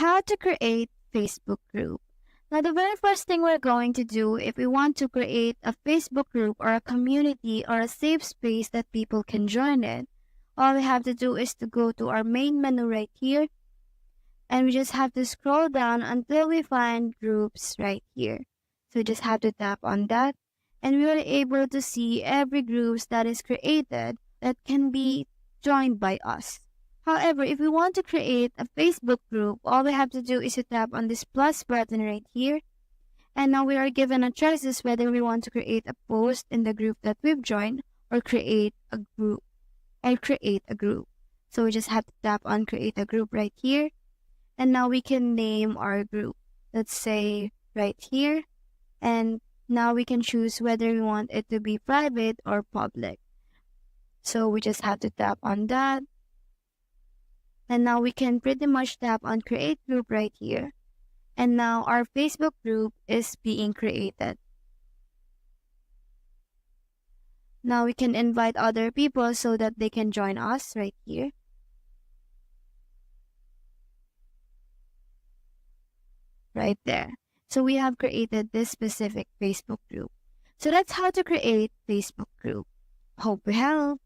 how to create Facebook group. Now, the very first thing we're going to do if we want to create a Facebook group or a community or a safe space that people can join it, all we have to do is to go to our main menu right here, and we just have to scroll down until we find groups right here. So we just have to tap on that, and we are able to see every groups that is created that can be joined by us. However, if we want to create a Facebook group, all we have to do is to tap on this plus button right here. And now we are given a choices whether we want to create a post in the group that we've joined or create a group. So we just have to tap on create a group right here. And now we can name our group. Let's say right here. And now we can choose whether we want it to be private or public. So we just have to tap on that. And now we can pretty much tap on create group right here. And now our Facebook group is being created. Now we can invite other people so that they can join us right here. Right there. So we have created this specific Facebook group. So that's how to create Facebook group. Hope we help.